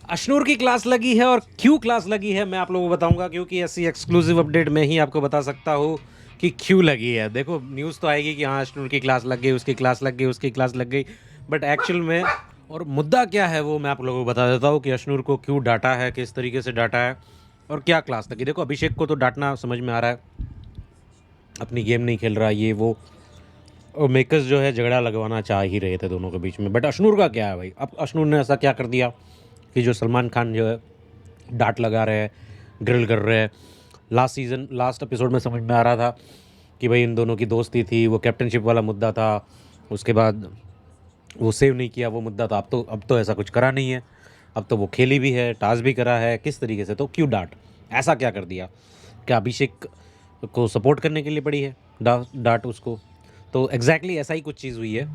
अशनूर की क्लास लगी है और क्यों क्लास लगी है मैं आप लोगों को बताऊंगा, क्योंकि ऐसी एक्सक्लूसिव अपडेट मैं ही आपको बता सकता हूँ कि क्यों लगी है। देखो, न्यूज़ तो आएगी कि हाँ अशनूर की क्लास लग गई, उसकी क्लास लग गई, उसकी क्लास लग गई, बट एक्चुअल में और मुद्दा क्या है वो मैं आप लोगों को बता देता हूँ कि अशनूर को क्यों डांटा है, किस तरीके से डांटा है और क्या क्लास लगी। देखो, अभिषेक को तो डांटना समझ में आ रहा है, अपनी गेम नहीं खेल रहा ये वो, और मेकर्स जो है झगड़ा लगवाना चाह ही रहे थे दोनों के बीच में। बट अशनूर का क्या है भाई, अब अशनूर ने ऐसा क्या कर दिया कि जो सलमान खान जो है डांट लगा रहे हैं, ड्रिल कर रहे हैं। लास्ट एपिसोड में समझ में आ रहा था कि भाई इन दोनों की दोस्ती थी, वो कैप्टनशिप वाला मुद्दा था, उसके बाद वो सेव नहीं किया वो मुद्दा था। अब तो ऐसा कुछ करा नहीं है, अब तो वो खेली भी है, टास्क भी करा है, किस तरीके से, तो क्यों डांट, ऐसा क्या कर दिया? क्या अभिषेक को सपोर्ट करने के लिए पड़ी है डांट उसको? तो एग्जैक्टली ऐसा ही कुछ चीज़ हुई है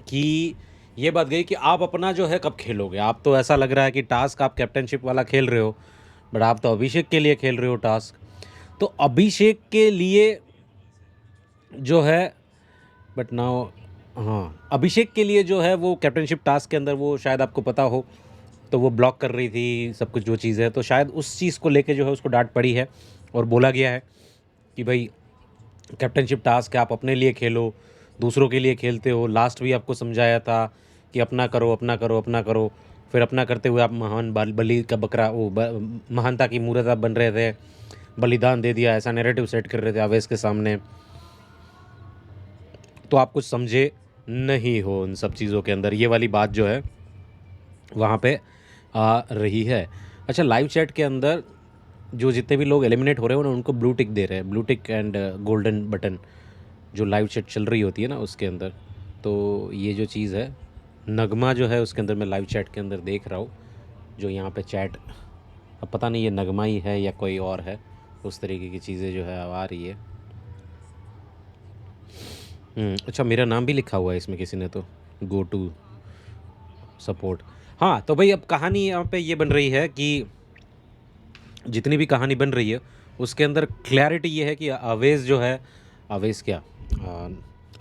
कि ये बात गई कि आप अपना जो है कब खेलोगे। आप तो ऐसा लग रहा है कि टास्क आप कैप्टनशिप वाला खेल रहे हो, बट आप तो अभिषेक के लिए खेल रहे हो टास्क। तो अभिषेक के लिए जो है, बट नाउ, हाँ, अभिषेक के लिए जो है वो कैप्टनशिप टास्क के अंदर वो शायद आपको पता हो, तो वो ब्लॉक कर रही थी सब कुछ जो चीज़ है, तो शायद उस चीज़ को लेके जो है उसको डांट पड़ी है और बोला गया है कि भाई कैप्टनशिप टास्क है, आप अपने लिए खेलो, दूसरों के लिए खेलते हो। लास्ट भी आपको समझाया था कि अपना करो, अपना करो, अपना करो। फिर अपना करते हुए आप महान बलि का बकरा, महानता की मूर्त आप बन रहे थे, बलिदान दे दिया, ऐसा नैरेटिव सेट कर रहे थे आवेश के सामने। तो आप कुछ समझे नहीं हो उन सब चीज़ों के अंदर, ये वाली बात जो है वहाँ पे आ रही है। अच्छा, लाइव चैट के अंदर जो जितने भी लोग एलिमिनेट हो रहे हो ना, उनको ब्लू टिक दे रहे हैं, blue tick and golden button, जो लाइव चैट चल रही होती है ना उसके अंदर। तो ये जो चीज़ है, नगमा जो है उसके अंदर मैं लाइव चैट के अंदर देख रहा हूँ, जो यहाँ पे चैट, अब पता नहीं ये नगमा ही है या कोई और है, उस तरीके की चीज़ें जो है अब आ रही है। अच्छा, मेरा नाम भी लिखा हुआ है इसमें किसी ने, तो गो टू सपोर्ट। हाँ, तो भाई अब कहानी यहाँ पे ये बन रही है कि जितनी भी कहानी बन रही है उसके अंदर क्लैरिटी ये है कि अवेश जो है, अवेश क्या,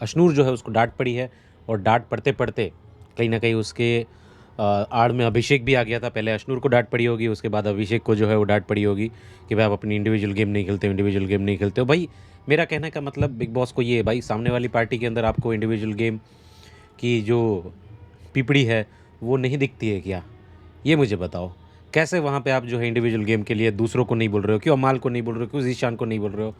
अशनूर जो है उसको डांट पड़ी है, और डांट पड़ते पड़ते कहीं ना कहीं उसके आड़ में अभिषेक भी आ गया था। पहले अशनूर को डांट पड़ी होगी, उसके बाद अभिषेक को जो है वो डांट पड़ी होगी कि भाई आप अपनी इंडिविजुअल गेम नहीं खेलते हो, इंडिविजुअल गेम नहीं खेलते हो। भाई मेरा कहने का मतलब बिग बॉस को ये है, भाई सामने वाली पार्टी के अंदर आपको इंडिविजुअल गेम की जो पीपड़ी है वो नहीं दिखती है क्या? ये मुझे बताओ, कैसे वहाँ पे आप जो है इंडिविजुअल गेम के लिए दूसरों को नहीं बोल रहे हो? क्यों अमाल को नहीं बोल रहे हो? क्यों जीशान को नहीं बोल रहे हो?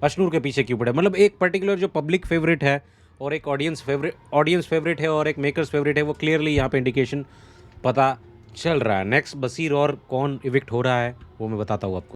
अशनूर के पीछे क्यों पड़े? मतलब एक पर्टिकुलर जो पब्लिक फेवरेट है और एक ऑडियंस फेवरेट है और एक मेकर्स फेवरेट है, वो क्लियरली यहाँ पे इंडिकेशन पता चल रहा है। नेक्स्ट बसीर और कौन इविक्ट हो रहा है वो मैं बताता हूँ आपको।